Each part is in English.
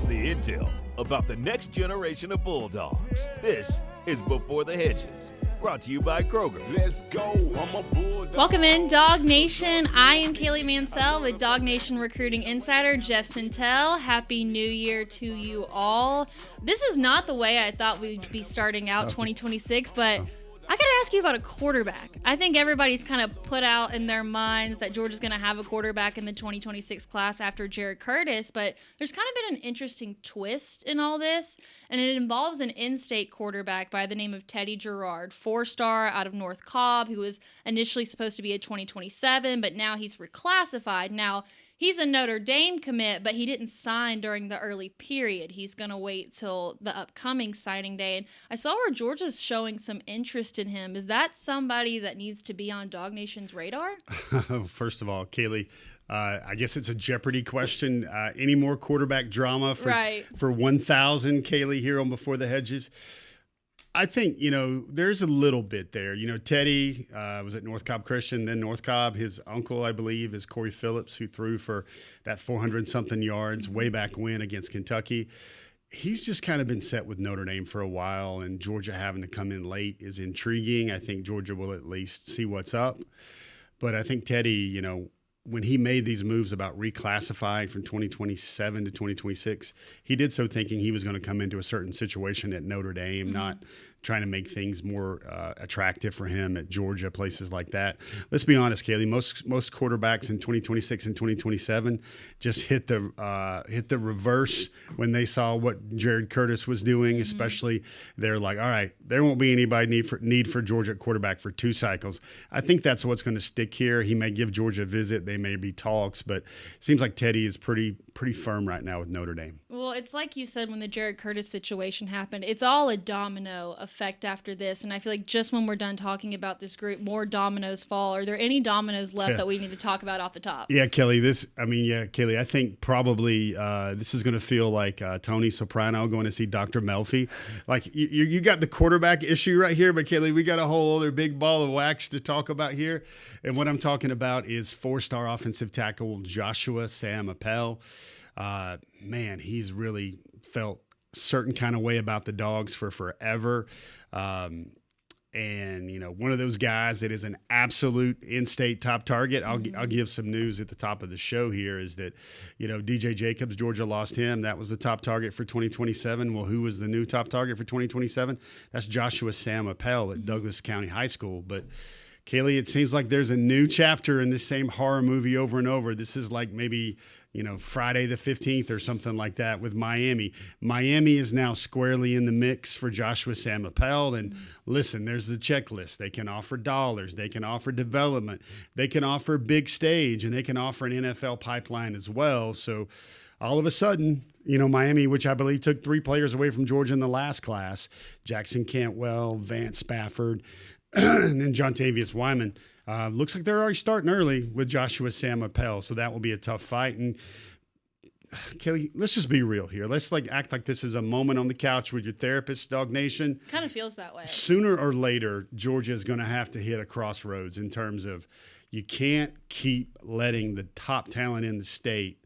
It's the intel about the next generation of Bulldogs. This is Before the Hedges, brought to you by Kroger. Let's go. I'm a Bulldog. Welcome in, Dog Nation. I am Kaylee Mansell with Dog Nation Recruiting Insider Jeff Sentell. Happy New Year to you all. This is not the way I thought we'd be starting out 2026, but I got to ask you about a quarterback. I think everybody's kind of put out in their minds that Georgia's going to have a quarterback in the 2026 class after Jared Curtis, but there's kind of been an interesting twist in all this, and it involves an in-state quarterback by the name of Teddy Gerard, four-star out of North Cobb, who was initially supposed to be a 2027, but now he's reclassified. Now, he's a Notre Dame commit, but he didn't sign during the early period. He's going to wait till the upcoming signing day. And I saw where Georgia's showing some interest in him. Is that somebody that needs to be on Dog Nation's radar? First of all, Kaylee, I guess it's a Jeopardy question. Any more quarterback drama for 1,000, Kaylee, here on Before the Hedges? I think, there's a little bit there. Teddy was at North Cobb Christian, then North Cobb. His uncle, I believe, is Corey Phillips, who threw for that 400-something yards way back when against Kentucky. He's just kind of been set with Notre Dame for a while, and Georgia having to come in late is intriguing. I think Georgia will at least see what's up. But I think Teddy, when he made these moves about reclassifying from 2027 to 2026, he did so thinking he was going to come into a certain situation at Notre Dame, not trying to make things more attractive for him at Georgia, places like that. Let's be honest, Kaylee, most quarterbacks in 2026 and 2027 just hit the reverse when they saw what Jared Curtis was doing, especially they're like, all right, there won't be anybody need for Georgia at quarterback for 2 cycles. I think that's what's going to stick here. He may give Georgia a visit. They may be talks, but it seems like Teddy is pretty firm right now with Notre Dame. Well, it's like you said when the Jared Curtis situation happened. It's all a domino effect after this, and I feel like just when we're done talking about this group, more dominoes fall. Are there any dominoes left that we need to talk about off the top? Yeah, Kaylee, I think probably this is going to feel like Tony Soprano going to see Dr. Melfi. Like you got the quarterback issue right here, but Kaylee, we got a whole other big ball of wax to talk about here. And what I'm talking about is 4-star offensive tackle Joshua Sam Appel. Man, he's really felt a certain kind of way about the Dogs for forever. And, one of those guys that is an absolute in-state top target. I'll give some news at the top of the show here is that, DJ Jacobs, Georgia lost him. That was the top target for 2027. Well, who was the new top target for 2027? That's Joshua Sam Appel at Douglas County High School. But Kaylee, it seems like there's a new chapter in this same horror movie over and over. This is like maybe, Friday the 15th or something like that with Miami. Miami is now squarely in the mix for Joshua Sam Appel. And listen, there's the checklist. They can offer dollars. They can offer development. They can offer big stage, and they can offer an NFL pipeline as well. So all of a sudden, Miami, which I believe took 3 players away from Georgia in the last class, Jackson Cantwell, Vance Spafford, and then Jontavius Wyman, looks like they're already starting early with Joshua Sam Appel, so that will be a tough fight. And Kelly, let's just be real here. Let's act like this is a moment on the couch with your therapist, Dog Nation. Kind of feels that way. Sooner or later, Georgia is going to have to hit a crossroads in terms of you can't keep letting the top talent in the state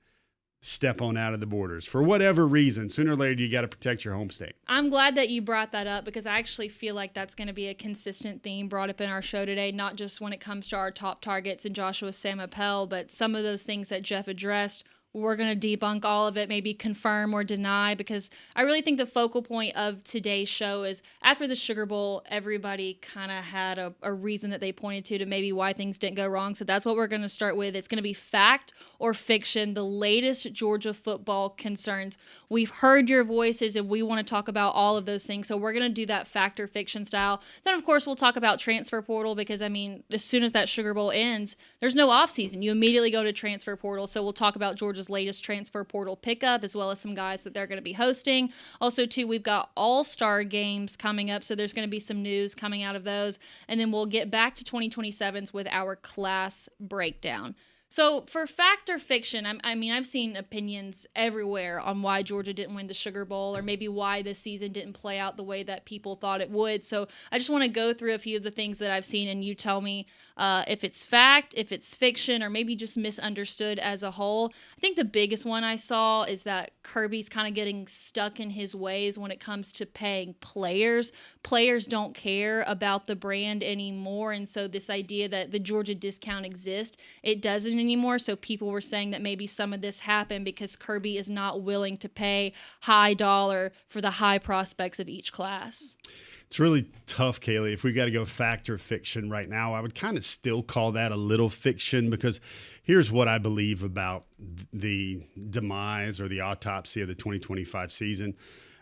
step on out of the borders. For whatever reason, sooner or later, you got to protect your home state. I'm glad that you brought that up because I actually feel like that's going to be a consistent theme brought up in our show today, not just when it comes to our top targets and Joshua Sam Appel, but some of those things that Jeff addressed. We're going to debunk all of it, maybe confirm or deny, because I really think the focal point of today's show is after the Sugar Bowl, everybody kind of had a reason that they pointed to maybe why things didn't go wrong. So that's what we're going to start with. It's going to be fact or fiction, the latest Georgia football concerns. We've heard your voices and we want to talk about all of those things. So we're going to do that fact or fiction style. Then, of course, we'll talk about transfer portal because, as soon as that Sugar Bowl ends, there's no offseason. You immediately go to transfer portal. So we'll talk about Georgia's latest transfer portal pickup as well as some guys that they're going to be hosting. Also, too, we've got all-star games coming up, so there's going to be some news coming out of those. And then we'll get back to 2027s with our class breakdown. So for fact or fiction, I've seen opinions everywhere on why Georgia didn't win the Sugar Bowl, or maybe why this season didn't play out the way that people thought it would. So I just want to go through a few of the things that I've seen, and you tell me if it's fact, if it's fiction, or maybe just misunderstood as a whole. I think the biggest one I saw is that Kirby's kind of getting stuck in his ways when it comes to paying players. Players don't care about the brand anymore, and so this idea that the Georgia discount exists, it doesn't anymore. So people were saying that maybe some of this happened because Kirby is not willing to pay high dollar for the high prospects of each class. It's really tough, Kaylee. If we got to go fact or fiction right now, I would kind of still call that a little fiction, because here's what I believe about the demise or the autopsy of the 2025 season.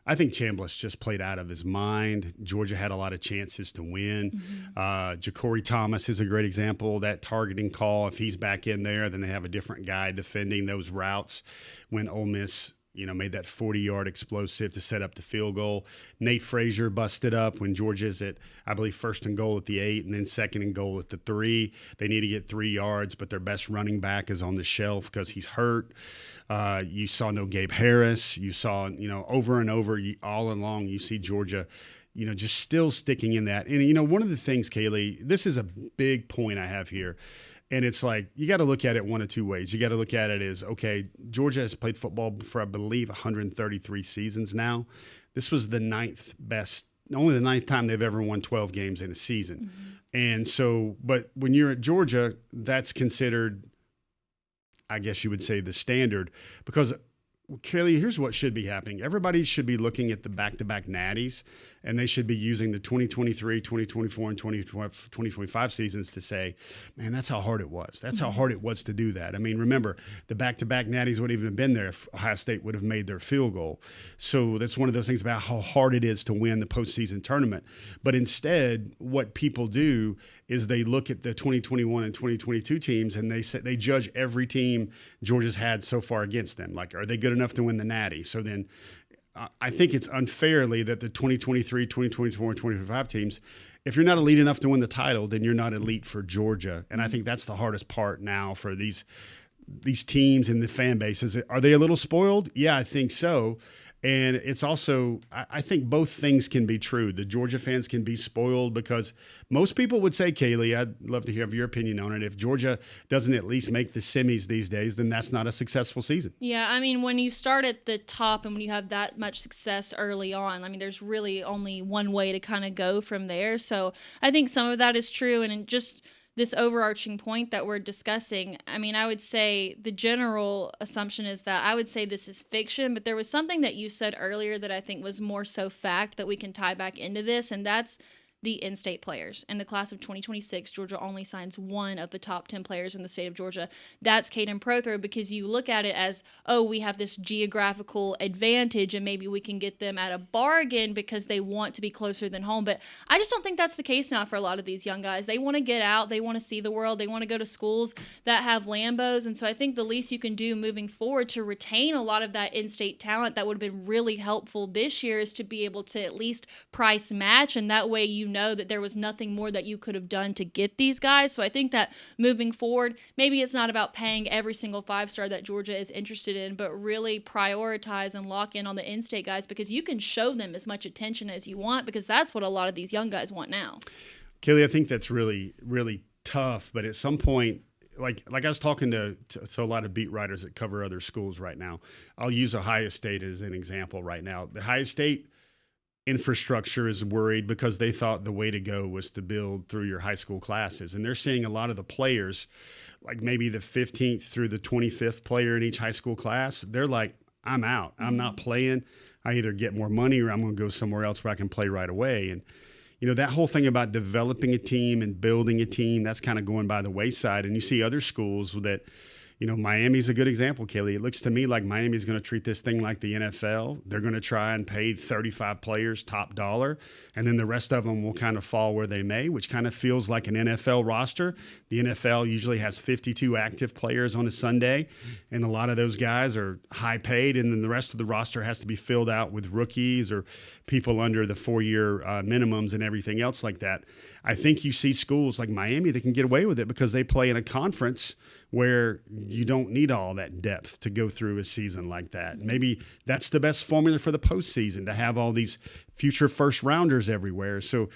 I think Chambliss just played out of his mind. Georgia had a lot of chances to win. Ja'Cory Thomas is a great example. That targeting call, if he's back in there, then they have a different guy defending those routes when Ole Miss made that 40-yard explosive to set up the field goal. Nate Frazier busted up when Georgia's at, I believe, 1st and goal at the 8 and then 2nd and goal at the 3. They need to get 3 yards, but their best running back is on the shelf because he's hurt. You saw no Gabe Harris. You saw, over and over, all along, you see Georgia, just still sticking in that. And, one of the things, Kaylee, this is a big point I have here. And it's like, you got to look at it one of two ways. You got to look at it as, okay, Georgia has played football for, I believe, 133 seasons now. This was the only the ninth time they've ever won 12 games in a season. And so, but when you're at Georgia, that's considered, I guess you would say, the standard, because Kaylee, here's what should be happening. Everybody should be looking at the back-to-back natties, and they should be using the 2023, 2024, and 2025 seasons to say, man, that's how hard it was. That's how hard it was to do that. I mean, remember, the back-to-back natties wouldn't even have been there if Ohio State would have made their field goal. So that's one of those things about how hard it is to win the postseason tournament. But instead, what people do is they look at the 2021 and 2022 teams, and they judge every team Georgia's had so far against them. Like, are they good enough to win the Natty? So then I think it's unfairly that the 2023, 2024, and 2025 teams, if you're not elite enough to win the title, then you're not elite for Georgia. And I think that's the hardest part now for these teams and the fan bases. Are they a little spoiled? Yeah, I think so. And it's also, I think both things can be true. The Georgia fans can be spoiled because most people would say, Kaylee, I'd love to hear your opinion on it. If Georgia doesn't at least make the semis these days, then that's not a successful season. Yeah, I mean, when you start at the top and when you have that much success early on, I mean, there's really only one way to kind of go from there. So I think some of that is true. And just this overarching point that we're discussing, I mean, I would say the general assumption is that I would say this is fiction, but there was something that you said earlier that I think was more so fact that we can tie back into this, and that's the in-state players. In the class of 2026, Georgia only signs one of the top 10 players in the state of Georgia. That's Caden Prothro, because you look at it as, oh, we have this geographical advantage and maybe we can get them at a bargain because they want to be closer than home. But I just don't think that's the case now for a lot of these young guys. They want to get out. They want to see the world. They want to go to schools that have Lambos. And so I think the least you can do moving forward to retain a lot of that in-state talent that would have been really helpful this year is to be able to at least price match. And that way you know that there was nothing more that you could have done to get these guys. So I think that moving forward, maybe it's not about paying every single 5-star that Georgia is interested in, but really prioritize and lock in on the in-state guys, because you can show them as much attention as you want, because that's what a lot of these young guys want now. Kaylee, I think that's really, really tough. But at some point, like I was talking to a lot of beat writers that cover other schools right now. I'll use Ohio State as an example right now. The Ohio State infrastructure is worried because they thought the way to go was to build through your high school classes. And they're seeing a lot of the players, like maybe the 15th through the 25th player in each high school class, they're like, I'm out. I'm not playing. I either get more money or I'm going to go somewhere else where I can play right away. And, that whole thing about developing a team and building a team, that's kind of going by the wayside. And you see other schools that, Miami's a good example, Kaylee. It looks to me like Miami's going to treat this thing like the NFL. They're going to try and pay 35 players top dollar, and then the rest of them will kind of fall where they may, which kind of feels like an NFL roster. The NFL usually has 52 active players on a Sunday, and a lot of those guys are high paid, and then the rest of the roster has to be filled out with rookies or people under the 4-year minimums and everything else like that. I think you see schools like Miami that can get away with it because they play in a conference where you don't need all that depth to go through a season like that. Maybe that's the best formula for the postseason, to have all these future first-rounders everywhere. So,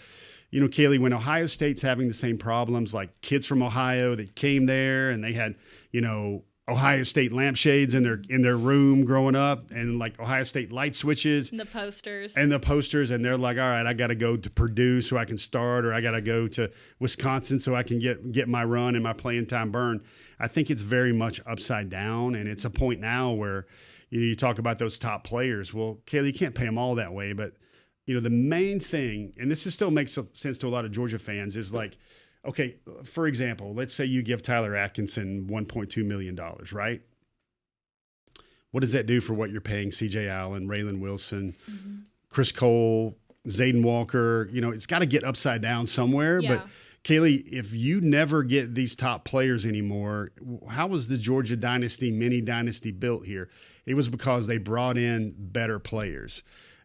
Kaylee, when Ohio State's having the same problems, like kids from Ohio that came there and they had, Ohio State lampshades in their room growing up, and like Ohio State light switches. And the posters. And they're like, all right, I got to go to Purdue so I can start, or I got to go to Wisconsin so I can get my run and my playing time burn. I think it's very much upside down, and it's a point now where, you talk about those top players. Well, Kaylee, you can't pay them all that way, but, the main thing, and this still makes sense to a lot of Georgia fans, is like, okay, for example, let's say you give Tyler Atkinson $1.2 million, right? What does that do for what you're paying C.J. Allen, Raylan Wilson, Chris Cole, Zayden Walker? It's got to get upside down somewhere. Yeah. But, Kaylee, if you never get these top players anymore, how was the Georgia mini dynasty built here? It was because they brought in better players.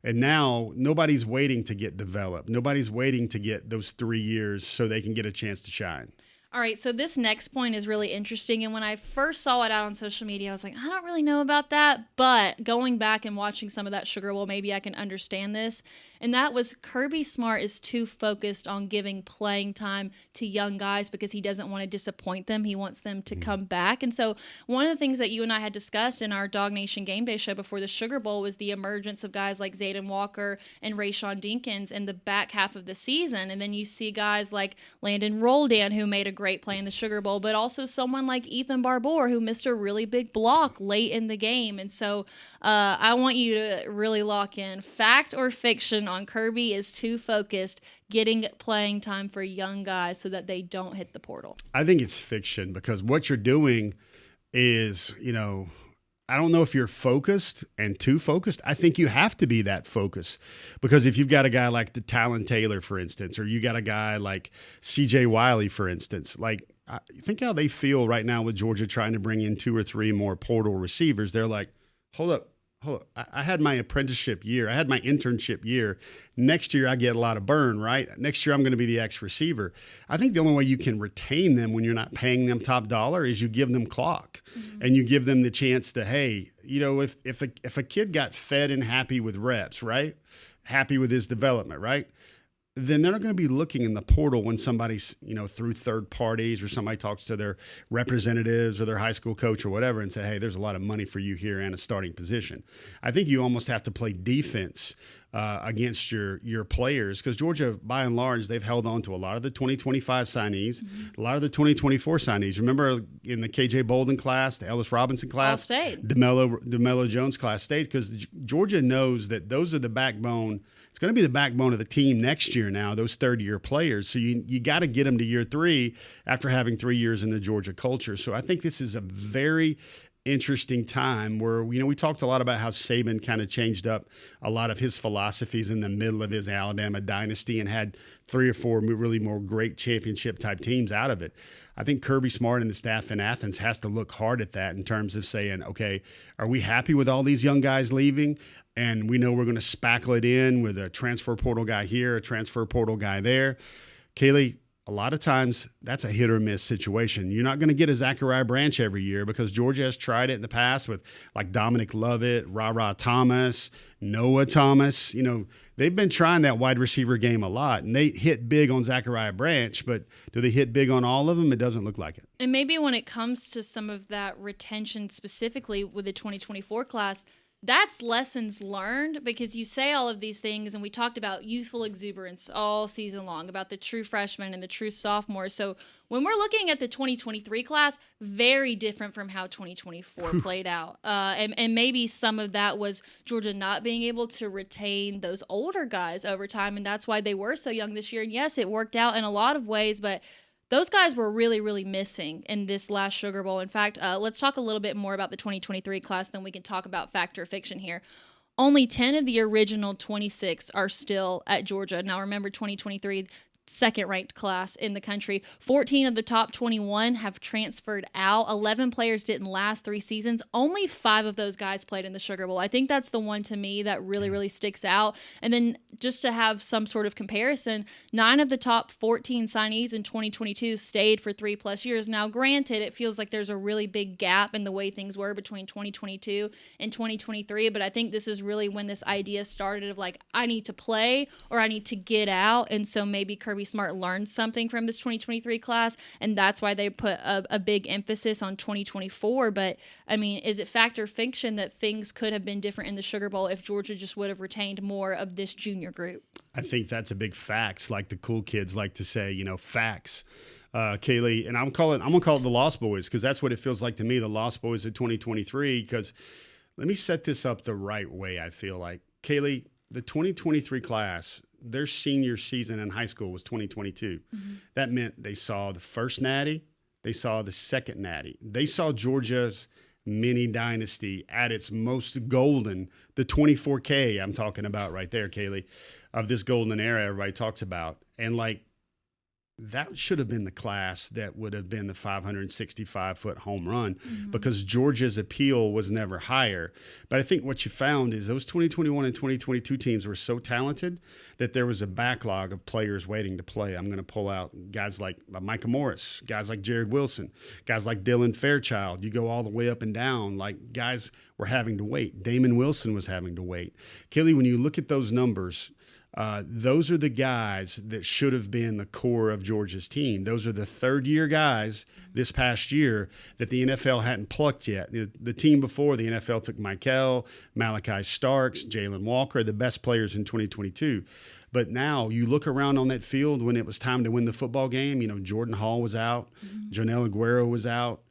And now nobody's waiting to get developed. Nobody's waiting to get those 3 years so they can get a chance to shine. All right, so this next point is really interesting. And when I first saw it out on social media, I was like, I don't really know about that. But going back and watching some of that Sugar Bowl, maybe I can understand this. And that was Kirby Smart is too focused on giving playing time to young guys because he doesn't want to disappoint them. He wants them to come back. And so one of the things that you and I had discussed in our Dog Nation Game Day show before the Sugar Bowl was the emergence of guys like Zayden Walker and Rayshawn Dinkins in the back half of the season. And then you see guys like Landon Roldan, who made a great play in the Sugar Bowl, but also someone like Ethan Barbour, who missed a really big block late in the game. And so I want you to really lock in fact or fiction on Kirby is too focused getting playing time for young guys so that they don't hit the portal. I think it's fiction, because what you're doing is, I don't know if you're focused and too focused. I think you have to be that focused, because if you've got a guy like the Talon Taylor, for instance, or you got a guy like C.J. Wiley, for instance, like, think how they feel right now with Georgia trying to bring in 2 or 3 more portal receivers. They're like, hold up. I had my apprenticeship year. I had my internship year. Next year, I get a lot of burn, right? Next year, I'm going to be the X-receiver. I think the only way you can retain them when you're not paying them top dollar is you give them clock, and you give them the chance to, hey, if a kid got fed and happy with reps, right? Happy with his development, right? Then they're not going to be looking in the portal when somebody's, through third parties, or somebody talks to their representatives or their high school coach or whatever and say, hey, there's a lot of money for you here and a starting position. I think you almost have to play defense against your players, because Georgia, by and large, they've held on to a lot of the 2025 signees, a lot of the 2024 signees. Remember in the KJ Bolden class, the Ellis Robinson class, DeMelo Jones class stayed, because Georgia knows that those are the backbone. It's going to be the backbone of the team next year now, those third-year players. So you got to get them to year 3 after having 3 years in the Georgia culture. So I think this is a very interesting time where, we talked a lot about how Saban kind of changed up a lot of his philosophies in the middle of his Alabama dynasty and had 3 or 4 really more great championship-type teams out of it. I think Kirby Smart and the staff in Athens has to look hard at that in terms of saying, okay, are we happy with all these young guys leaving? And we know we're going to spackle it in with a transfer portal guy here, a transfer portal guy there. Kaylee, a lot of times that's a hit or miss situation. You're not going to get a Zachariah Branch every year, because Georgia has tried it in the past with like Dominic Lovett, Ra Thomas, Noah Thomas. They've been trying that wide receiver game a lot, and they hit big on Zachariah Branch, but do they hit big on all of them? It doesn't look like it. And maybe when it comes to some of that retention specifically with the 2024 class, that's lessons learned, because you say all of these things, and we talked about youthful exuberance all season long, about the true freshmen and the true sophomores. So when we're looking at the 2023 class, very different from how 2024 played out. And maybe some of that was Georgia not being able to retain those older guys over time, and that's why they were so young this year. And yes, it worked out in a lot of ways, but those guys were really, really missing in this last Sugar Bowl. In fact, let's talk a little bit more about the 2023 class, then we can talk about fact or fiction here. Only 10 of the original 26 are still at Georgia. Now, remember, 2023, second-ranked class in the country. 14 of the top 21 have transferred out. 11 players didn't last 3 seasons. Only 5 of those guys played in the Sugar Bowl. I think that's the one to me that really, really sticks out. And then just to have some sort of comparison, 9 of the top 14 signees in 2022 stayed for 3+ years. Now, granted, it feels like there's a really big gap in the way things were between 2022 and 2023, but I think this is really when this idea started of like, I need to play or I need to get out. And so maybe Kirby Smart learned something from this 2023 class, and that's why they put a big emphasis on 2024. But, I mean, is it fact or fiction that things could have been different in the Sugar Bowl if Georgia just would have retained more of this junior group? I think that's a big facts, like the cool kids like to say, facts. Kaylee, and I'm gonna call it the Lost Boys, because that's what it feels like to me, the Lost Boys of 2023. Because let me set this up the right way. I feel like, Kaylee, the 2023 class, their senior season in high school was 2022. Mm-hmm. That meant they saw the first natty, they saw the second natty, they saw Georgia's mini dynasty at its most golden, the 24K I'm talking about right there, Kaylee, of this golden era everybody talks about. And like, that should have been the class that would have been the 565-foot home run, because Georgia's appeal was never higher. But I think what you found is those 2021 and 2022 teams were so talented that there was a backlog of players waiting to play. I'm going to pull out guys like Micah Morris, guys like Jared Wilson, guys like Dylan Fairchild. You go all the way up and down, like guys were having to wait. Damon Wilson was having to wait. Kelly, when you look at those numbers, those are the guys that should have been the core of Georgia's team. Those are the third-year guys this past year that the NFL hadn't plucked yet. The team before, the NFL took Michael, Malachi Starks, Jalen Walker, the best players in 2022. But now you look around on that field when it was time to win the football game. Jordan Hall was out. Jonel Aguero was out.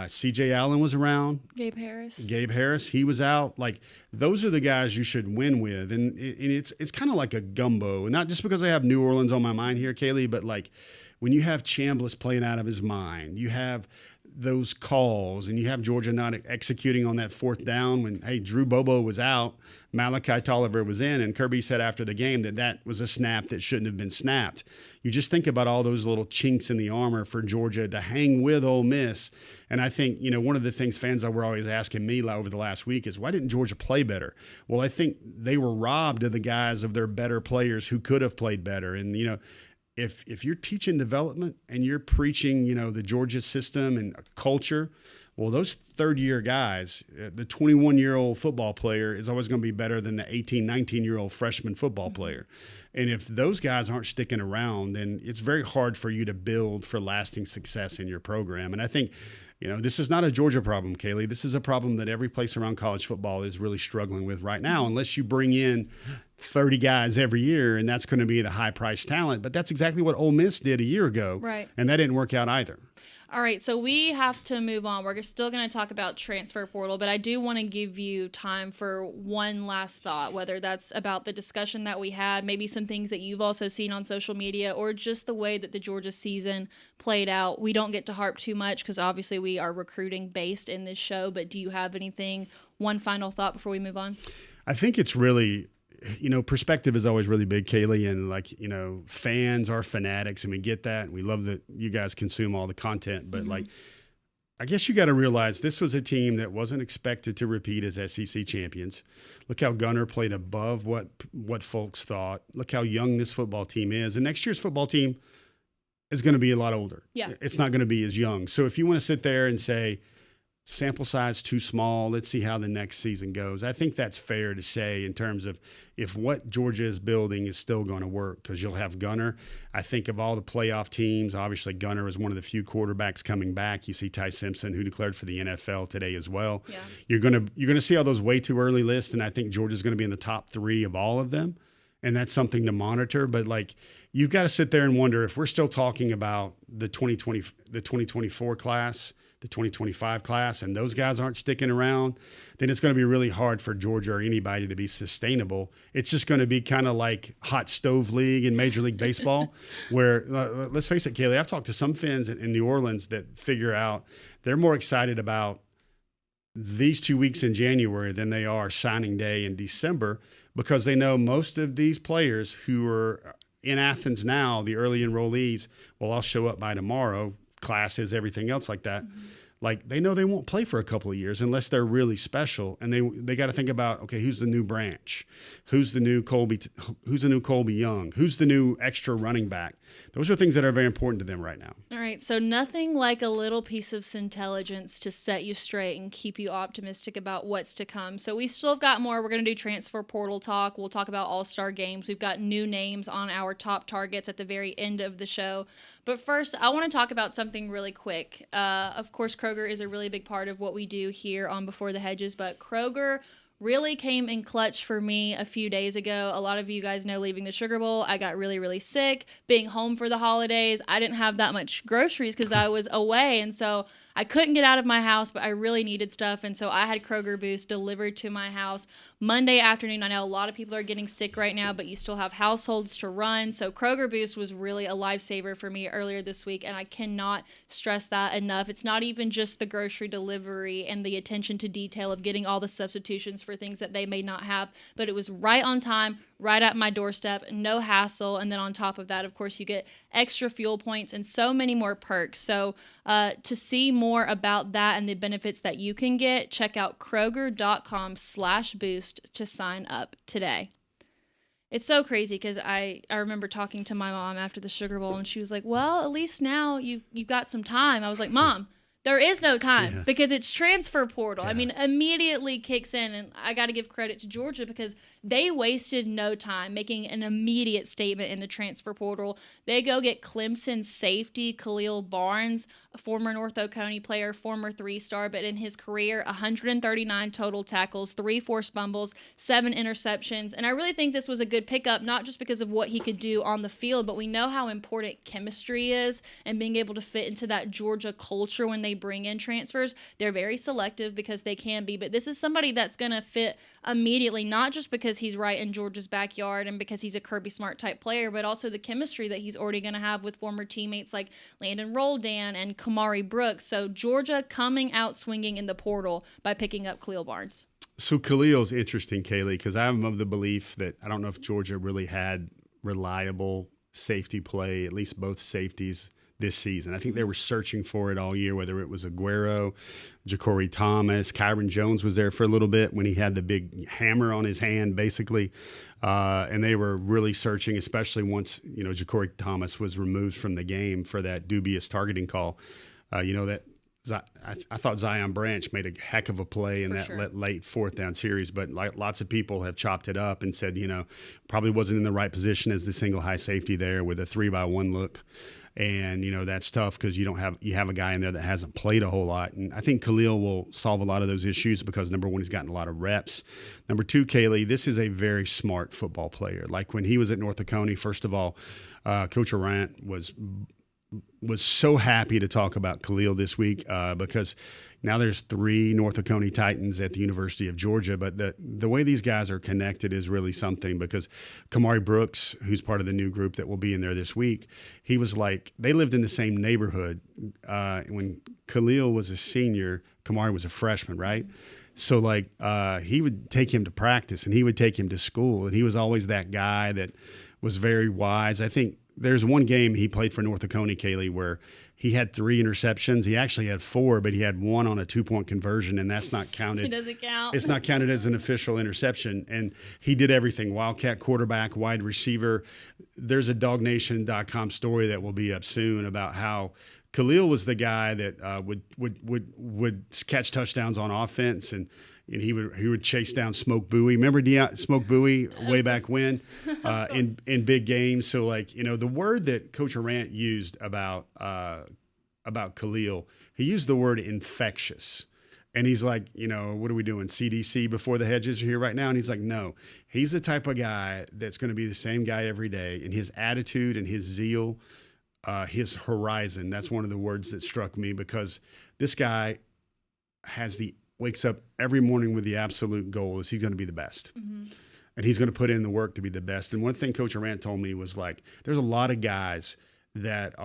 C.J. Allen was around. Gabe Harris, he was out. Like, those are the guys you should win with. And it's kind of like a gumbo. And not just because I have New Orleans on my mind here, Kaylee, but like when you have Chambliss playing out of his mind, you have those calls, and you have Georgia not executing on that fourth down when, hey, Drew Bobo was out, Malachi Tolliver was in, and Kirby said after the game that was a snap that shouldn't have been snapped. You just think about all those little chinks in the armor for Georgia to hang with Ole Miss. And I think, one of the things fans were always asking me over the last week is, why didn't Georgia play better? Well, I think they were robbed of the guys of their better players who could have played better. And, if you're teaching development and you're preaching, the Georgia system and culture, well, those third-year guys, the 21-year-old football player is always going to be better than the 18, 19-year-old freshman football player. And if those guys aren't sticking around, then it's very hard for you to build for lasting success in your program. And I think, this is not a Georgia problem, Kaylee. This is a problem that every place around college football is really struggling with right now, unless you bring in 30 guys every year, and that's going to be the high-priced talent. But that's exactly what Ole Miss did a year ago, right? And that didn't work out either. All right, so we have to move on. We're still going to talk about transfer portal, but I do want to give you time for one last thought, whether that's about the discussion that we had, maybe some things that you've also seen on social media, or just the way that the Georgia season played out. We don't get to harp too much because obviously we are recruiting based in this show, but do you have anything, one final thought before we move on? I think it's really, perspective is always really big, Kaylee, and fans are fanatics, and we get that, and we love that you guys consume all the content, but I guess you got to realize this was a team that wasn't expected to repeat as SEC champions. Look how Gunner played above what folks thought. Look how young this football team is, and next year's football team is going to be a lot older. Yeah. It's not going to be as young. So if you want to sit there and say, sample size too small, let's see how the next season goes, I think that's fair to say in terms of if what Georgia is building is still going to work, because you'll have Gunner. I think of all the playoff teams, obviously Gunner is one of the few quarterbacks coming back. You see Ty Simpson, who declared for the NFL today as well. Yeah. You're gonna see all those way too early lists, and I think Georgia's going to be in the top 3 of all of them, and that's something to monitor. But you've got to sit there and wonder if we're still talking about the 2024 class the 2025 class, and those guys aren't sticking around, then it's going to be really hard for Georgia or anybody to be sustainable. It's just going to be kind of like hot stove league in Major League Baseball, where, let's face it, Kaylee, I've talked to some fans in New Orleans that figure out they're more excited about these 2 weeks in January than they are signing day in December, because they know most of these players who are in Athens now, the early enrollees, will all show up by tomorrow, classes, everything else like that. Mm-hmm. Like, they know they won't play for a couple of years unless they're really special. And they got to think about, okay, who's the new Branch? Who's the new Colby Young? Who's the new extra running back? Those are things that are very important to them right now. All right, so nothing like a little piece of intelligence to set you straight and keep you optimistic about what's to come. So we still have got more. We're going to do transfer portal talk. We'll talk about all-star games. We've got new names on our top targets at the very end of the show. But first, I want to talk about something really quick. Of course, Kroger is a really big part of what we do here on Before the Hedges, but Kroger really came in clutch for me a few days ago. A lot of you guys know, leaving the Sugar Bowl, I got really, really sick. Being home for the holidays, I didn't have that much groceries because I was away, and so I couldn't get out of my house, but I really needed stuff, and so I had Kroger Boost delivered to my house Monday afternoon. I know a lot of people are getting sick right now, but you still have households to run, so Kroger Boost was really a lifesaver for me earlier this week, and I cannot stress that enough. It's not even just the grocery delivery and the attention to detail of getting all the substitutions for things that they may not have, but it was right on time, right at my doorstep, no hassle. And then on top of that, of course, you get extra fuel points and so many more perks. So to see more about that and the benefits that you can get, check out Kroger.com/boost to sign up today. It's so crazy because I remember talking to my mom after the Sugar Bowl, and she was like, well, at least now you've got some time. I was like, Mom, there is no time because it's transfer portal. I mean, immediately kicks in, and I got to give credit to Georgia because they wasted no time making an immediate statement in the transfer portal. They go get Clemson safety Khalil Barnes, a former North Oconee player, former 3-star, but in his career, 139 total tackles, 3 forced fumbles, 7 interceptions. And I really think this was a good pickup, not just because of what he could do on the field, but we know how important chemistry is and being able to fit into that Georgia culture when they bring in transfers. They're very selective because they can be, but this is somebody that's going to fit immediately, not just because he's right in Georgia's backyard and because he's a Kirby Smart type player, but also the chemistry that he's already going to have with former teammates like Landon Roldan and Kamari Brooks. So Georgia coming out swinging in the portal by picking up Khalil Barnes. So Khalil's interesting, Kaylee, because I'm of the belief that I don't know if Georgia really had reliable safety play, at least both safeties this season. I think they were searching for it all year, whether it was Aguero, Ja'Cory Thomas, Kyron Jones was there for a little bit when he had the big hammer on his hand, basically. And they were really searching, especially once, Ja'Cory Thomas was removed from the game for that dubious targeting call. I thought Zion Branch made a heck of a play in that late 4th down series, but lots of people have chopped it up and said, probably wasn't in the right position as the single high safety there with a 3-by-1 look. And, that's tough because you have a guy in there that hasn't played a whole lot. And I think Khalil will solve a lot of those issues because, number one, he's gotten a lot of reps. Number two, Kaylee, this is a very smart football player. Like when he was at North Oconee, first of all, Coach Arant was so happy to talk about Khalil this week because now there's 3 North Oconee Titans at the University of Georgia. But the way these guys are connected is really something because Kamari Brooks, who's part of the new group that will be in there this week, he was like, they lived in the same neighborhood. When Khalil was a senior, Kamari was a freshman, right? So he would take him to practice and he would take him to school. And he was always that guy that was very wise. I think there's one game he played for North Oconee, Kaylee, where he had 3 interceptions. He actually had 4, but he had 1 on a 2-point conversion, and that's not counted. It doesn't count. It's not counted as an official interception. And he did everything: Wildcat quarterback, wide receiver. There's a DogNation.com story that will be up soon about how Khalil was the guy that would catch touchdowns on offense, and he would chase down Smoke Bowie. Remember Smoke Bowie way back when in big games. So the word that Coach Arant used about Khalil, he used the word infectious. And he's like, what are we doing? CDC Before the Hedges are here right now? And he's like, no, he's the type of guy that's going to be the same guy every day. And his attitude and his zeal his horizon. That's one of the words that struck me, because this guy wakes up every morning with the absolute goal is he's going to be the best. Mm-hmm. And he's going to put in the work to be the best. And one thing Coach Arant told me was, like, there's a lot of guys that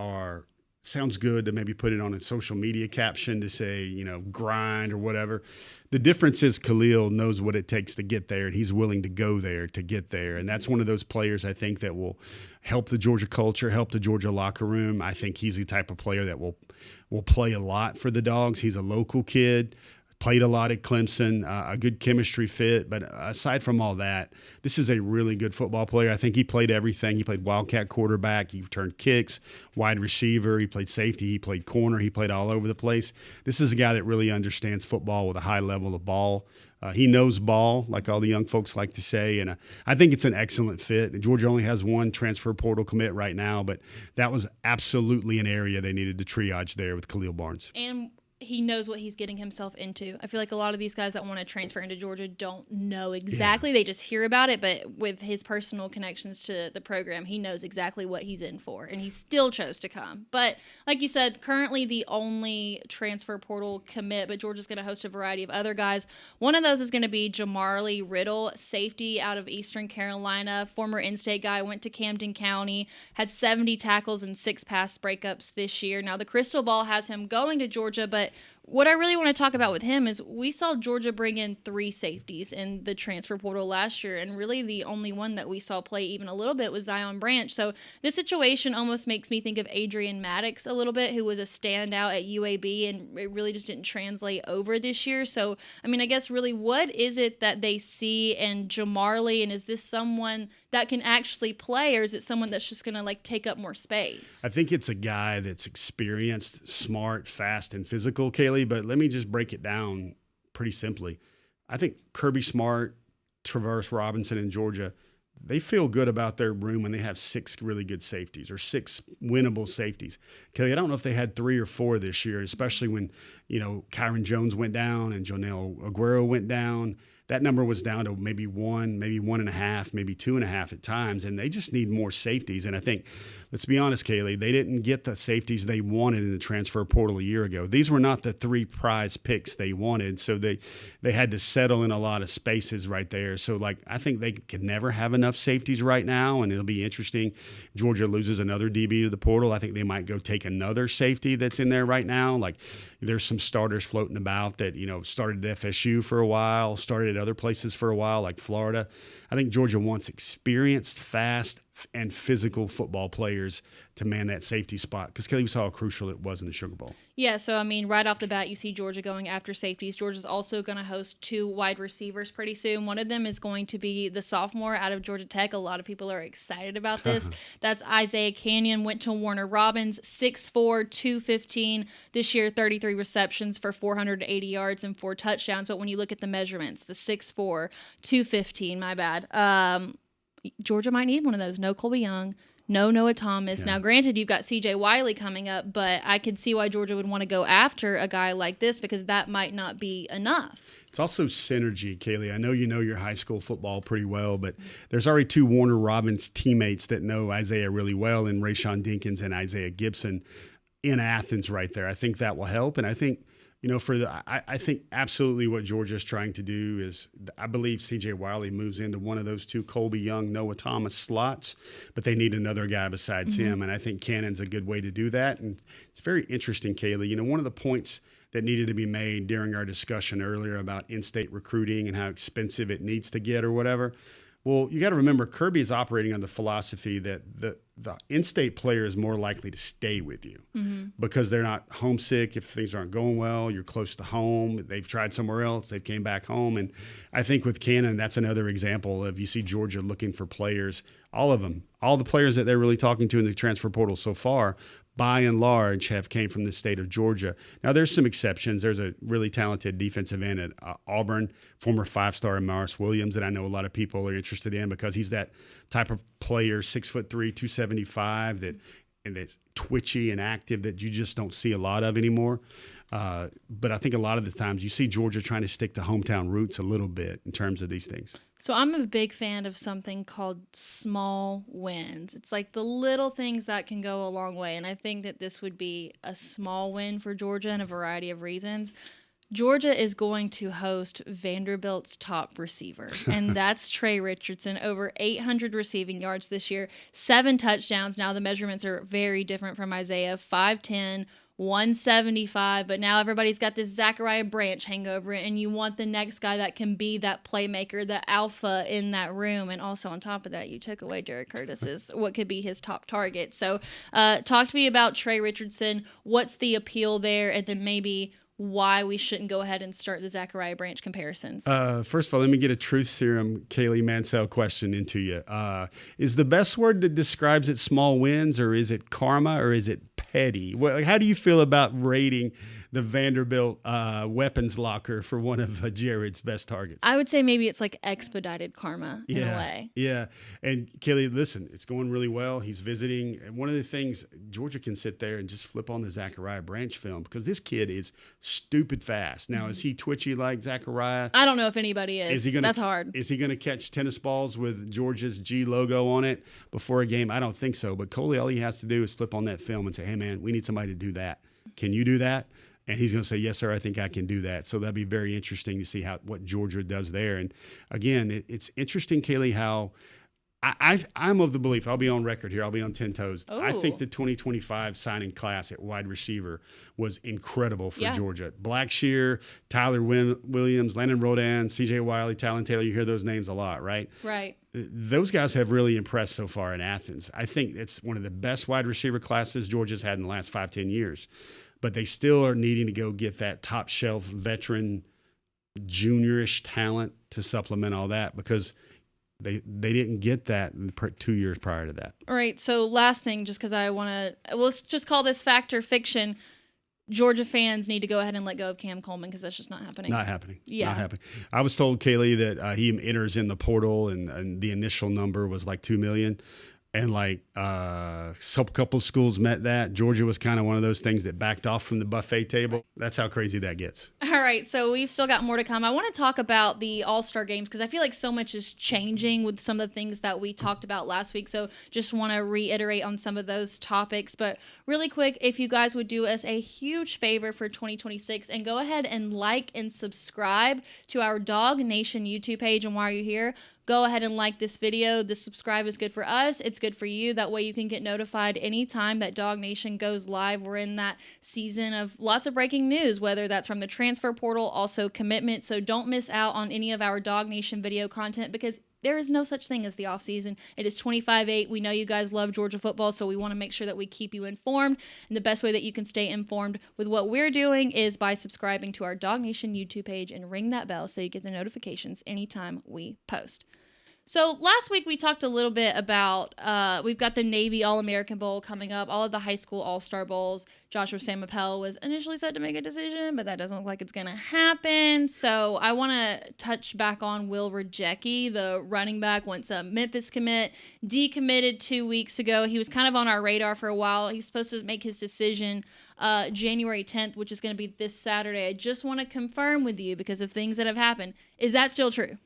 sounds good to maybe put it on a social media caption to say, grind or whatever. The difference is Khalil knows what it takes to get there, and he's willing to go there to get there. And that's one of those players, I think, that will help the Georgia culture, help the Georgia locker room. I think he's the type of player that will play a lot for the Dogs. He's a local kid. Played a lot at Clemson, a good chemistry fit. But aside from all that, this is a really good football player. I think he played everything. He played wildcat quarterback. He returned kicks, wide receiver. He played safety. He played corner. He played all over the place. This is a guy that really understands football with a high level of ball. He knows ball, like all the young folks like to say, and I think it's an excellent fit. Georgia only has one transfer portal commit right now, but that was absolutely an area they needed to triage there with Khalil Barnes. And he knows what he's getting himself into. I feel like a lot of these guys that want to transfer into Georgia don't know exactly. Yeah. They just hear about it, but with his personal connections to the program, he knows exactly what he's in for, and he still chose to come. But like you said, currently the only transfer portal commit, but Georgia's going to host a variety of other guys. One of those is going to be Jamarly Riddle, safety out of Eastern Carolina, former in-state guy, went to Camden County, had 70 tackles and 6 pass breakups this year. Now, the crystal ball has him going to Georgia, but what I really want to talk about with him is we saw Georgia bring in 3 safeties in the transfer portal last year, and really the only one that we saw play even a little bit was Zion Branch. So this situation almost makes me think of Adrian Maddox a little bit, who was a standout at UAB, and it really just didn't translate over this year. So, I mean, I guess really what is it that they see in Jamarly, and is this someone that can actually play, or is it someone that's just going to take up more space? I think it's a guy that's experienced, smart, fast, and physical, Kaylee. But let me just break it down pretty simply. I think Kirby Smart, Traverse Robinson in Georgia, they feel good about their room when they have 6 really good safeties or 6 winnable safeties. Kelly, I don't know if they had 3 or 4 this year, especially when, Kyron Jones went down and Jonell Aguero went down. That number was down to maybe 1, maybe 1.5, maybe 2.5 at times, and they just need more safeties. And I think, let's be honest, Kaylee, they didn't get the safeties they wanted in the transfer portal a year ago. These were not the 3 prize picks they wanted, so they had to settle in a lot of spaces right there. So, I think they could never have enough safeties right now, and it'll be interesting. Georgia loses another DB to the portal. I think they might go take another safety that's in there right now. There's some starters floating about that, started at FSU for a while, started at other places for a while, like Florida. I think Georgia wants experienced, fast, and physical football players to man that safety spot, because Kelly, we saw how crucial it was in the Sugar Bowl. Yeah, so I mean, right off the bat, you see Georgia going after safeties. Georgia's also going to host 2 wide receivers pretty soon. One of them is going to be the sophomore out of Georgia Tech. A lot of people are excited about this. That's Isiah Canion, went to Warner Robins, 6'4", 215. This year, 33 receptions for 480 yards and 4 touchdowns. But when you look at the measurements, the 6'4", 215, my bad, Georgia might need one of those. No Colby Young, no Noah Thomas. Yeah. Now, granted, you've got C.J. Wiley coming up, but I could see why Georgia would want to go after a guy like this, because that might not be enough. It's also synergy, Kaylee. I know you know your high school football pretty well, but there's already 2 Warner Robins teammates that know Isaiah really well, in Rayshawn Dinkins and Isaiah Gibson in Athens right there. I think that will help, and I think I think absolutely what Georgia's trying to do is, I believe C.J. Wiley moves into one of those 2 Colby Young, Noah Thomas slots, but they need another guy besides him, and I think Cannon's a good way to do that. And it's very interesting, Kaylee. One of the points that needed to be made during our discussion earlier about in-state recruiting and how expensive it needs to get or whatever, well, you got to remember, Kirby is operating on the philosophy that the in-state player is more likely to stay with you because they're not homesick if things aren't going well. You're close to home. They've tried somewhere else. They came back home. And I think with Cannon, that's another example of, you see Georgia looking for players, all of them, all the players that they're really talking to in the transfer portal so far, by and large, have came from the state of Georgia. Now, there's some exceptions. There's a really talented defensive end at Auburn, former 5-star Morris Williams, that I know a lot of people are interested in, because he's that type of player, 6'3", 275, that's twitchy and active, that you just don't see a lot of anymore. But I think a lot of the times you see Georgia trying to stick to hometown roots a little bit in terms of these things. So I'm a big fan of something called small wins. It's like the little things that can go a long way. And I think that this would be a small win for Georgia in a variety of reasons. Georgia is going to host Vanderbilt's top receiver, and that's Tre Richardson, over 800 receiving yards this year, 7 touchdowns. Now the measurements are very different from Isiah, 5'10", 175, but now everybody's got this Zachariah Branch hangover, and you want the next guy that can be that playmaker, the alpha in that room. And also on top of that, you took away Derek Curtis's what could be his top target. So talk to me about Tre Richardson. What's the appeal there? And then maybe why we shouldn't go ahead and start the Zachariah Branch comparisons. First of all, let me get a truth serum Kaylee Mansell question into you. Is the best word that describes it small wins, or is it karma, or is it petty? How do you feel about rating the Vanderbilt weapons locker for one of Jared's best targets? I would say maybe it's like expedited karma in a way. Yeah. And Kaylee, listen, it's going really well. He's visiting. And one of the things, Georgia can sit there and just flip on the Zachariah Branch film, because this kid is stupid fast. Now, is he twitchy like Zachariah? I don't know if anybody is. That's hard. Is he going to catch tennis balls with Georgia's G logo on it before a game? I don't think so. But Coley, all he has to do is flip on that film and say, hey, man, we need somebody to do that. Can you do that? And he's going to say, yes, sir, I think I can do that. So that'd be very interesting to see what Georgia does there. And again, it's interesting, Kaylee, how I'm of the belief, I'll be on record here, I'll be on 10 toes. Ooh. I think the 2025 signing class at wide receiver was incredible for Georgia. Blackshear, Tyler Williams, Landon Rodan, C.J. Wiley, Talon Taylor, you hear those names a lot, right? Right. Those guys have really impressed so far in Athens. I think it's one of the best wide receiver classes Georgia's had in the last 5-10 years. But they still are needing to go get that top shelf veteran juniorish talent to supplement all that, because they didn't get that in the 2 years prior to that. All right. So last thing, just because I want to, let's just call this fact or fiction. Georgia fans need to go ahead and let go of Cam Coleman, because that's just not happening. Not happening. Yeah. Not happening. I was told, Kaylee, that he enters in the portal and the initial number was like $2 million. And like couple schools met that. Georgia was kind of one of those things that backed off from the buffet table. That's how crazy that gets. All right, so we've still got more to come. I want to talk about the All-Star games, because I feel like so much is changing with some of the things that we talked about last week. So just want to reiterate on some of those topics. But really quick, if you guys would do us a huge favor for 2026 and go ahead and like and subscribe to our Dog Nation YouTube page. And while you're here, go ahead and like this video. The subscribe is good for us. It's good for you. That way you can get notified anytime that Dog Nation goes live. We're in that season of lots of breaking news, whether that's from the transfer portal, also commitment. So don't miss out on any of our Dog Nation video content, because there is no such thing as the offseason. It is 25-8. We know you guys love Georgia football, so we want to make sure that we keep you informed. And the best way that you can stay informed with what we're doing is by subscribing to our Dog Nation YouTube page and ring that bell so you get the notifications anytime we post. So last week we talked a little bit about, we've got the Navy All-American Bowl coming up, all of the high school All-Star Bowls. Joshua Samapel was initially set to make a decision, but that doesn't look like it's going to happen. So I want to touch back on Will Rejecki, the running back, once a Memphis commit, decommitted 2 weeks ago. He was kind of on our radar for a while. He's supposed to make his decision January 10th, which is going to be this Saturday. I just want to confirm with you, because of things that have happened. Is that still true?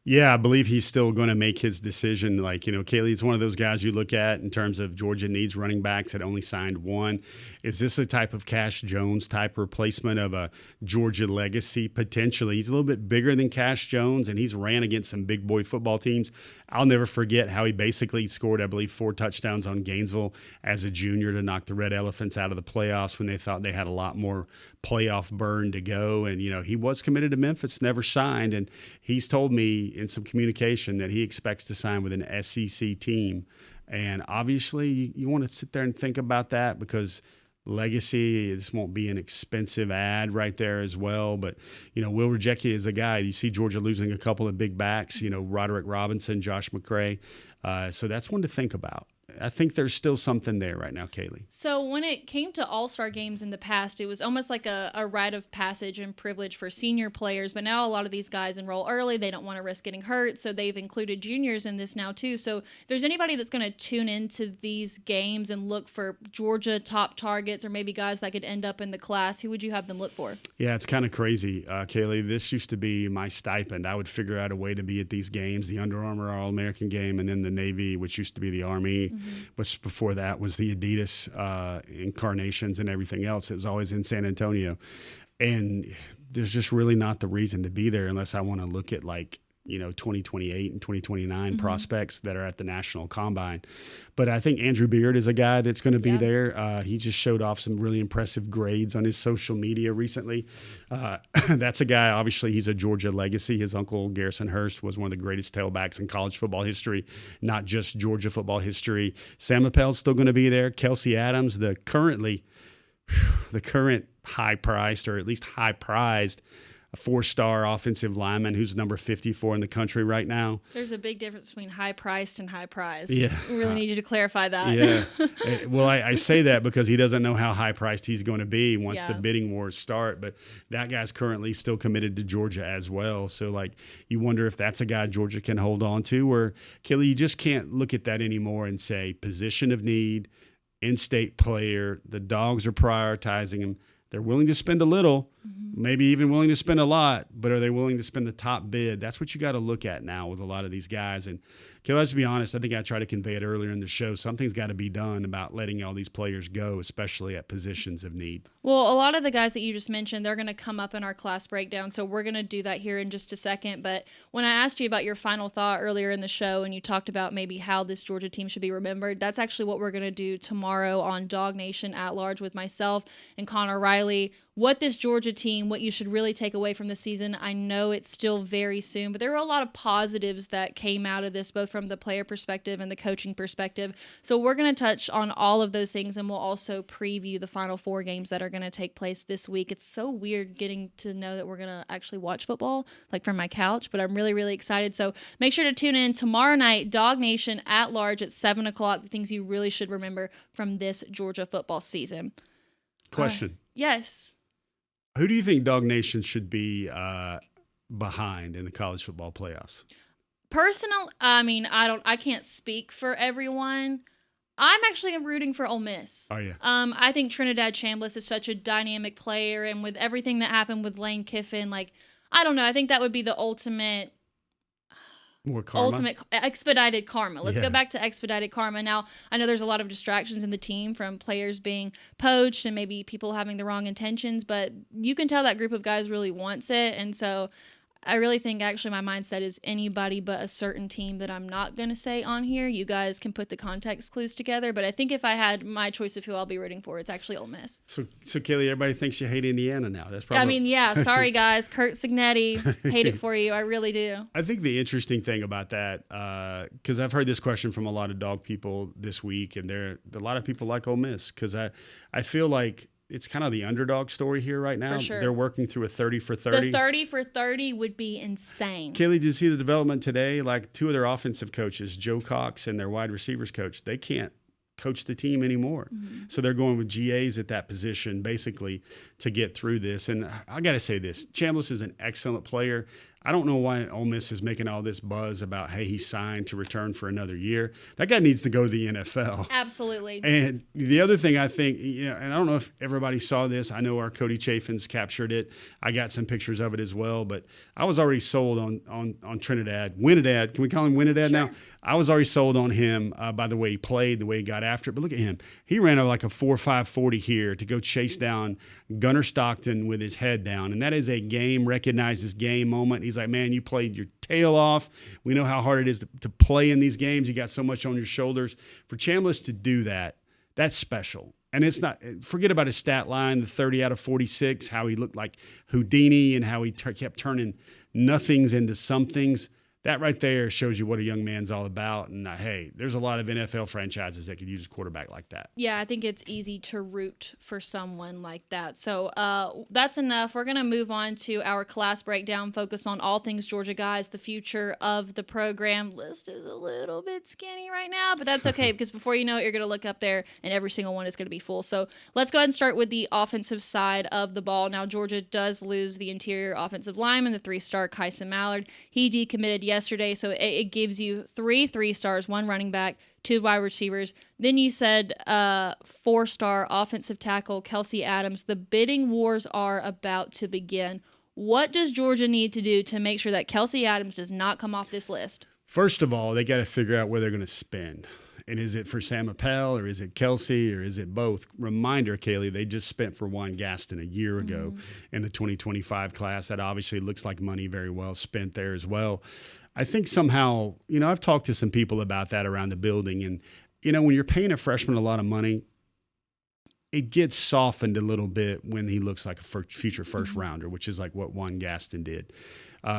Yeah, I believe he's still going to make his decision. Like, Kaylee's one of those guys you look at in terms of Georgia needs running backs that only signed one. Is this a type of Cash Jones type replacement of a Georgia legacy? Potentially. He's a little bit bigger than Cash Jones, and he's ran against some big boy football teams. I'll never forget how he basically scored, I believe, 4 touchdowns on Gainesville as a junior to knock the Red Elephants out of the playoffs when they thought they had a lot more playoff burn to go. And, he was committed to Memphis, never signed. And he's told me in some communication that he expects to sign with an SEC team. And obviously you want to sit there and think about that, because legacy, this won't be an expensive ad right there as well. But, Will Rejecki is a guy. You see Georgia losing a couple of big backs, Roderick Robinson, Josh McCray. So that's one to think about. I think there's still something there right now, Kaylee. So when it came to all-star games in the past, it was almost like a rite of passage and privilege for senior players. But now a lot of these guys enroll early. They don't want to risk getting hurt. So they've included juniors in this now too. So if there's anybody that's going to tune into these games and look for Georgia top targets or maybe guys that could end up in the class, who would you have them look for? Yeah, it's kind of crazy, Kaylee. This used to be my stipend. I would figure out a way to be at these games, the Under Armour All-American game, and then the Navy, which used to be the Army, which before that was the Adidas incarnations and everything else. It was always in San Antonio. And there's just really not the reason to be there unless I want to look at 2028 and 2029 prospects that are at the National Combine. But I think Andrew Beard is a guy that's going to be there. He just showed off some really impressive grades on his social media recently. That's a guy, obviously, he's a Georgia legacy. His uncle, Garrison Hurst, was one of the greatest tailbacks in college football history, not just Georgia football history. Sam Appel's still going to be there. Kelsey Adams, the current high-priced, or at least high-prized, a 4-star offensive lineman who's number 54 in the country right now. There's a big difference between high-priced and high-prized. Yeah. We really need you to clarify that. Yeah. Well, I say that because he doesn't know how high-priced he's going to be once the bidding wars start. But that guy's currently still committed to Georgia as well. So, you wonder if that's a guy Georgia can hold on to. Or, Kelly, you just can't look at that anymore and say position of need, in-state player, the Dogs are prioritizing him. They're willing to spend a little, maybe even willing to spend a lot, but are they willing to spend the top bid? That's what you got to look at now with a lot of these guys. And okay, let's be honest, I think I tried to convey it earlier in the show. Something's got to be done about letting all these players go, especially at positions of need. Well, a lot of the guys that you just mentioned, they're going to come up in our class breakdown, so we're going to do that here in just a second. But when I asked you about your final thought earlier in the show and you talked about maybe how this Georgia team should be remembered, that's actually what we're going to do tomorrow on Dog Nation at Large with myself and Connor Riley. What this Georgia team, what you should really take away from the season. I know it's still very soon, but there were a lot of positives that came out of this, both from the player perspective and the coaching perspective. So we're going to touch on all of those things, and we'll also preview the Final Four games that are going to take place this week. It's so weird getting to know that we're going to actually watch football, from my couch, but I'm really, really excited. So make sure to tune in tomorrow night, Dog Nation at Large at 7 o'clock, the things you really should remember from this Georgia football season. Question. Yes. Who do you think Dog Nation should be behind in the college football playoffs? I can't speak for everyone. I'm actually rooting for Ole Miss. Are you? I think Trinidad Chambliss is such a dynamic player, and with everything that happened with Lane Kiffin, I don't know. I think that would be the ultimate expedited karma. Let's go back to expedited karma. Now, I know there's a lot of distractions in the team from players being poached and maybe people having the wrong intentions, but you can tell that group of guys really wants it. And so I really think actually my mindset is anybody but a certain team that I'm not going to say on here. You guys can put the context clues together, but I think if I had my choice of who I'll be rooting for, it's actually Ole Miss. So Kaylee, everybody thinks you hate Indiana now. That's probably. Sorry guys, Kurt Signetti, hate it for you. I really do. I think the interesting thing about that, because I've heard this question from a lot of dog people this week, and a lot of people like Ole Miss because I feel like it's kind of the underdog story here right now. For sure. They're working through a 30 for 30. The 30 for 30 would be insane. Kaylee, did you see the development today? Two of their offensive coaches, Joe Cox and their wide receivers coach, they can't coach the team anymore. Mm-hmm. So they're going with GAs at that position basically to get through this. And I got to say this, Chambliss is an excellent player. I don't know why Ole Miss is making all this buzz about, hey, he signed to return for another year. That guy needs to go to the NFL. Absolutely. And the other thing I think, and I don't know if everybody saw this. I know our Cody Chafin's captured it. I got some pictures of it as well. But I was already sold on Trinidad. Winidad. Can we call him Winidad now? I was already sold on him by the way he played, the way he got after it. But look at him. He ran a 4.5 40 here to go chase down Gunnar Stockton with his head down. And that is a game, recognizes game moment. He's like, man, you played your tail off. We know how hard it is to play in these games. You got so much on your shoulders. For Chambliss to do that, that's special. And it's not, forget about his stat line, the 30 out of 46, how he looked like Houdini and how he kept turning nothings into somethings. that right there shows you what a young man's all about. And hey, there's a lot of NFL franchises that could use a quarterback like that. Yeah, I think it's easy to root for someone like that. So that's enough. We're going to move on to our class breakdown, focus on all things Georgia guys, the future of the program. List is a little bit skinny right now, but that's okay because before you know it, you're going to look up there and every single one is going to be full. So let's go ahead and start with the offensive side of the ball. Now, Georgia does lose the interior offensive lineman, the 3-star Kyson Mallard. He decommitted yesterday, so it gives you 3 3-stars, 1 running back, 2 wide receivers. Then you said 4-star offensive tackle Kelsey Adams. The bidding wars are about to begin. What does Georgia need to do to make sure that Kelsey Adams does not come off this list? First of all, they got to figure out where they're going to spend. And is it for Sam Appel or is it Kelsey or is it both? Reminder, Kaylee, they just spent for Juan Gaston a year ago in the 2025 class. That obviously looks like money very well spent there as well. I think somehow, I've talked to some people about that around the building. And, when you're paying a freshman a lot of money, it gets softened a little bit when he looks like a future first rounder, which is like what Juan Gaston did.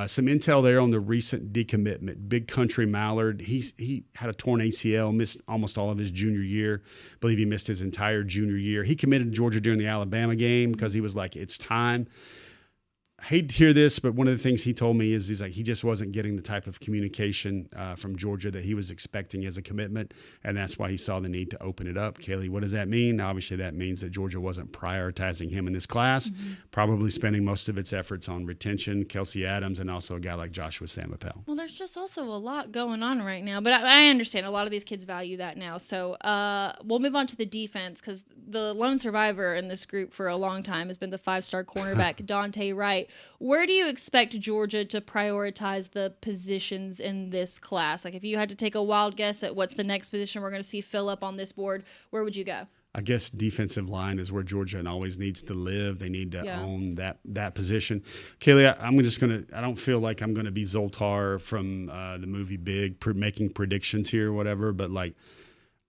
Some intel there on the recent decommitment. Big Country Mallard, he had a torn ACL, missed almost all of his junior year. I believe he missed his entire junior year. He committed to Georgia during the Alabama game because he was like, it's time. I hate to hear this, but one of the things he told me is he just wasn't getting the type of communication from Georgia that he was expecting as a commitment, and that's why he saw the need to open it up. Kaylee, what does that mean? Obviously, that means that Georgia wasn't prioritizing him in this class, probably spending most of its efforts on retention, Kelsey Adams, and also a guy like Joshua Sam Appel. Well, there's just also a lot going on right now, but I understand a lot of these kids value that now. So we'll move on to the defense because the lone survivor in this group for a long time has been the 5-star cornerback, Dante Wright. Where do you expect Georgia to prioritize the positions in this class? Like if you had to take a wild guess at what's the next position we're going to see fill up on this board, where would you go? I guess defensive line is where Georgia always needs to live. They need to own that position. Kaylee, I don't feel like I'm going to be Zoltar from the movie Big, making predictions here or whatever, but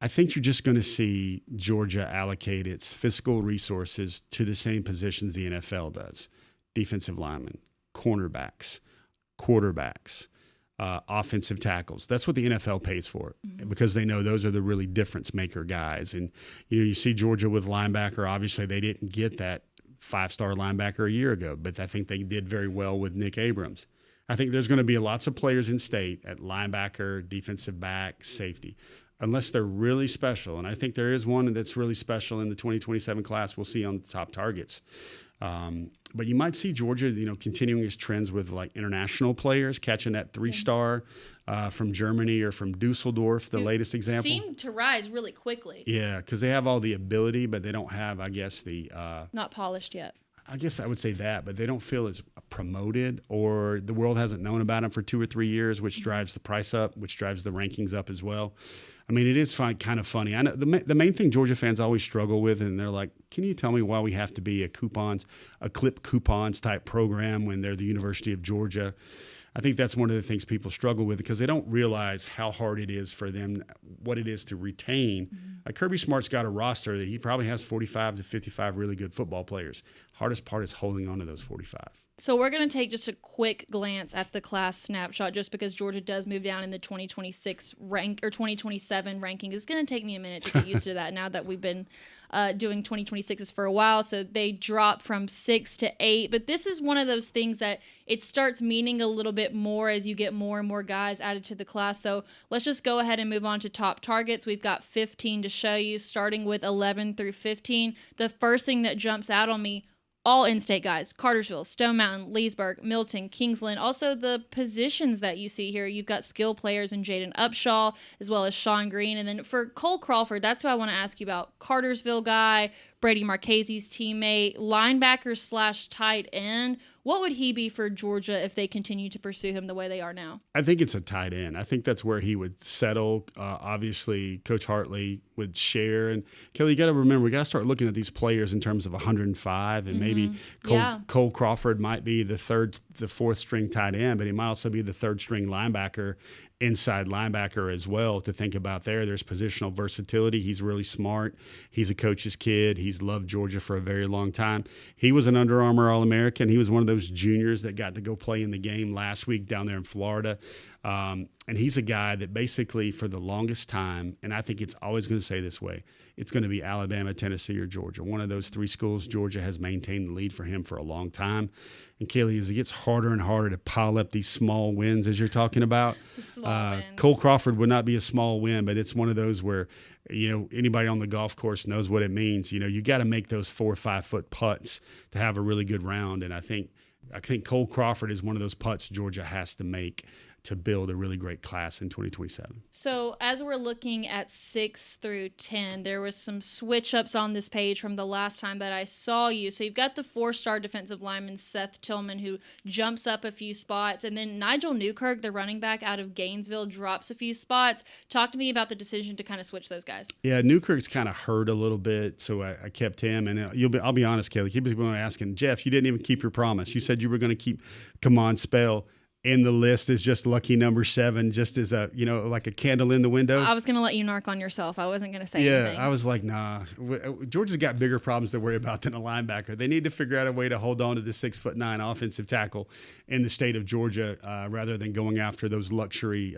I think you're just going to see Georgia allocate its fiscal resources to the same positions the NFL does. Defensive linemen, cornerbacks, quarterbacks, offensive tackles. That's what the NFL pays for because they know those are the really difference maker guys. And, you see Georgia with linebacker. Obviously, they didn't get that 5-star linebacker a year ago, but I think they did very well with Nick Abrams. I think there's going to be lots of players in state at linebacker, defensive back, safety, unless they're really special. And I think there is one that's really special in the 2027 class we'll see on the top targets. But you might see Georgia, continuing its trends with international players, catching that 3-star from Germany or from Dusseldorf, the latest example. Seem to rise really quickly. Yeah, because they have all the ability, but they don't have, I guess, not polished yet. I guess I would say that, but they don't feel as promoted or the world hasn't known about them for 2 or 3 years, which drives the price up, which drives the rankings up as well. I mean, it is kind of funny. I know the main thing Georgia fans always struggle with, and they're like, can you tell me why we have to be a clip coupons type program when they're the University of Georgia? I think that's one of the things people struggle with because they don't realize how hard it is for them, what it is to retain. Like Kirby Smart's got a roster that he probably has 45 to 55 really good football players. Hardest part is holding on to those 45. So we're going to take just a quick glance at the class snapshot just because Georgia does move down in the 2026 rank or 2027 ranking. It's going to take me a minute to get used to that now that we've been doing 2026s for a while. So they drop from 6 to 8. But this is one of those things that it starts meaning a little bit more as you get more and more guys added to the class. So let's just go ahead and move on to top targets. We've got 15 to show you, starting with 11 through 15. The first thing that jumps out on me, all in-state guys: Cartersville, Stone Mountain, Leesburg, Milton, Kingsland. Also, the positions that you see here, you've got skill players in Jaden Upshaw as well as Sean Green. And then for Cole Crawford, that's what I want to ask you about. Cartersville guy, Brady Marchese's teammate, linebacker / tight end. What would he be for Georgia if they continue to pursue him the way they are now? I think it's a tight end. I think that's where he would settle. Obviously, Coach Hartley would share. And Kelly, you got to remember, we got to start looking at these players in terms of 105, and maybe Cole Crawford might be the 4th string tight end, but he might also be the 3rd string linebacker, inside linebacker as well to think about there. There's positional versatility. He's really smart. He's a coach's kid. He's loved Georgia for a very long time. He was an Under Armour All-American. He was one of those juniors that got to go play in the game last week down there in Florida. And he's a guy that basically for the longest time, and I think it's always going to stay this way, it's going to be Alabama, Tennessee, or Georgia. One of those three schools, Georgia has maintained the lead for him for a long time. And Kaylee, as it gets harder and harder to pile up these small wins, as you're talking about, Cole Crawford would not be a small win, but it's one of those where, anybody on the golf course knows what it means. You got to make those 4 or 5 foot putts to have a really good round. And I think Cole Crawford is one of those putts Georgia has to make to build a really great class in 2027. So as we're looking at 6 through 10, there was some switch ups on this page from the last time that I saw you. So you've got the 4-star defensive lineman Seth Tillman, who jumps up a few spots, and then Nigel Newkirk, the running back out of Gainesville, drops a few spots. Talk to me about the decision to kind of switch those guys. Yeah, Newkirk's kind of hurt a little bit, so I kept him. And I'll be honest, Kelly, people are asking, Jeff, you didn't even keep your promise. You said you were going to keep Kamon Spell in the list as just lucky number 7, just as a, like a candle in the window. I was going to let you narc on yourself. I wasn't going to say anything. Yeah, I was like, nah. Georgia's got bigger problems to worry about than a linebacker. They need to figure out a way to hold on to the 6'9" offensive tackle in the state of Georgia rather than going after those luxury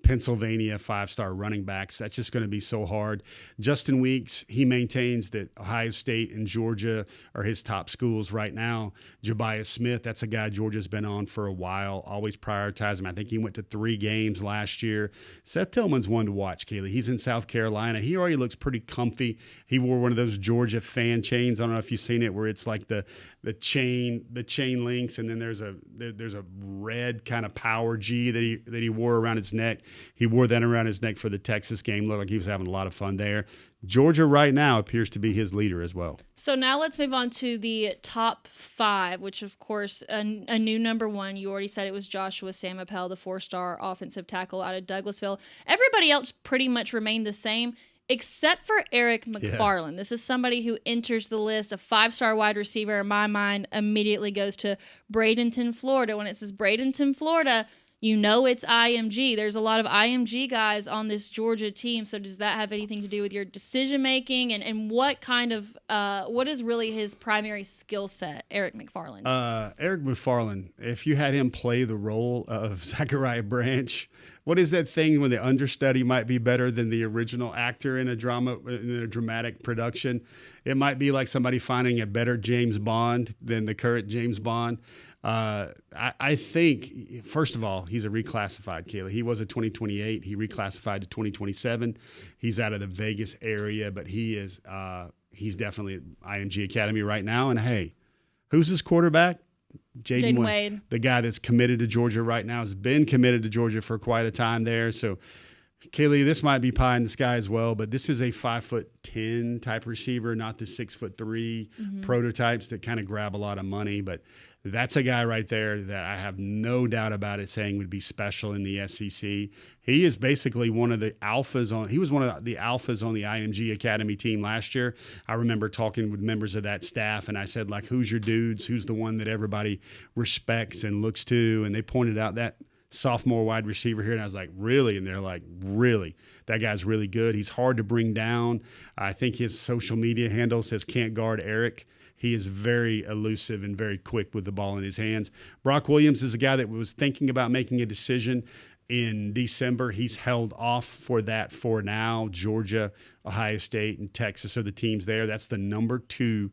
Pennsylvania 5-star running backs. That's just going to be so hard. Justin Weeks, he maintains that Ohio State and Georgia are his top schools right now. Jabaiah Smith, that's a guy Georgia's been on for a while, always prioritize him. I think he went to 3 games last year. Seth Tillman's one to watch, Kaylee. He's in South Carolina. He already looks pretty comfy. He wore one of those Georgia fan chains. I don't know if you've seen it, where it's like the chain links, and then there's a red kind of power G that he wore around his neck. He wore that around his neck for the Texas game. Looked like he was having a lot of fun there. Georgia right now appears to be his leader as well. So now let's move on to the top 5, which, of course, a new number 1. You already said it was Joshua Samapel, the 4-star offensive tackle out of Douglasville. Everybody else pretty much remained the same, except for Eric McFarland. Yeah. This is somebody who enters the list. A 5-star wide receiver, in my mind, immediately goes to Bradenton, Florida. When it says Bradenton, Florida, it's IMG. There's a lot of IMG guys on this Georgia team. So does that have anything to do with your decision making? And what kind of what is really his primary skill set, Eric McFarland? Eric McFarland, if you had him play the role of Zachariah Branch, what is that thing when the understudy might be better than the original actor in a dramatic production? It might be like somebody finding a better James Bond than the current James Bond. I think, first of all, he's a reclassified, Kaylee. He was a 2028. He reclassified to 2027. He's out of the Vegas area, but he's definitely at IMG Academy right now. And, hey, who's his quarterback? Jaden Wade. The guy that's committed to Georgia right now, has been committed to Georgia for quite a time there. So, Kaylee, this might be pie in the sky as well, but this is a 5'10" type receiver, not the 6'3" prototypes that kind of grab a lot of money. But that's a guy right there that I have no doubt about it saying would be special in the SEC. He is basically one of the alphas he was one of the alphas on the IMG Academy team last year. I remember talking with members of that staff, and I said, like, who's your dudes? Who's the one that everybody respects and looks to? And they pointed out that sophomore wide receiver here, and I was like, really? And they're like, really? That guy's really good. He's hard to bring down. I think his social media handle says can't guard Eric. He is very elusive and very quick with the ball in his hands. Brock Williams is a guy that was thinking about making a decision in December. He's held off for that for now. Georgia, Ohio State, and Texas are the teams there. That's the number 2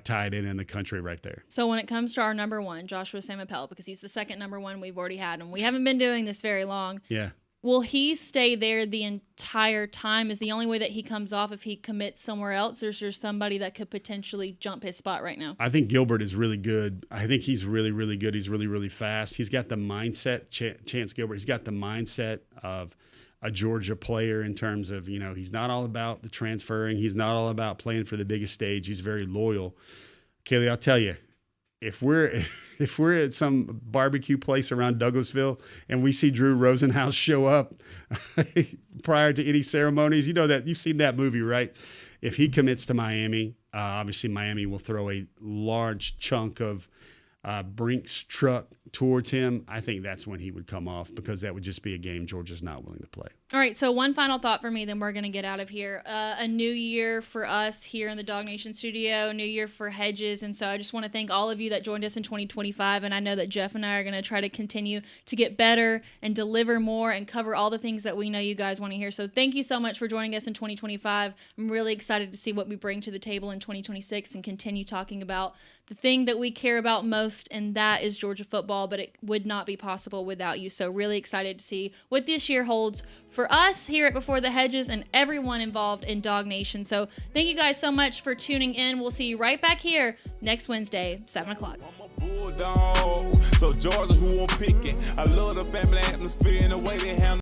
tight end in the country right there. So when it comes to our number 1, Joshua Samapel, because he's the second number 1 we've already had, and we haven't been doing this very long. Yeah. Will he stay there the entire time? Is the only way that he comes off if he commits somewhere else, or is there somebody that could potentially jump his spot right now? I think Gilbert is really good. I think he's really, really good. He's really, really fast. He's got the mindset, Chance Gilbert, he's got the mindset of a Georgia player in terms of, he's not all about the transferring. He's not all about playing for the biggest stage. He's very loyal. Kaylee, I'll tell you, if we're at some barbecue place around Douglasville and we see Drew Rosenhaus show up prior to any ceremonies, that you've seen that movie, right? If he commits to Miami, obviously Miami will throw a large chunk of Brink's truck towards him. I think that's when he would come off, because that would just be a game Georgia's not willing to play. All right, so one final thought for me, then we're going to get out of here. A new year for us here in the Dog Nation studio, new year for Hedges, and so I just want to thank all of you that joined us in 2025, and I know that Jeff and I are going to try to continue to get better and deliver more and cover all the things that we know you guys want to hear. So thank you so much for joining us in 2025. I'm really excited to see what we bring to the table in 2026 and continue talking about the thing that we care about most, and that is Georgia football, but it would not be possible without you. So really excited to see what this year holds for us here at Before the Hedges and everyone involved in Dog Nation. So thank you guys so much for tuning in. We'll see you right back here next Wednesday, 7 o'clock. Bulldog. So Georgia, who I'm picking. I love the family atmosphere and the way they handle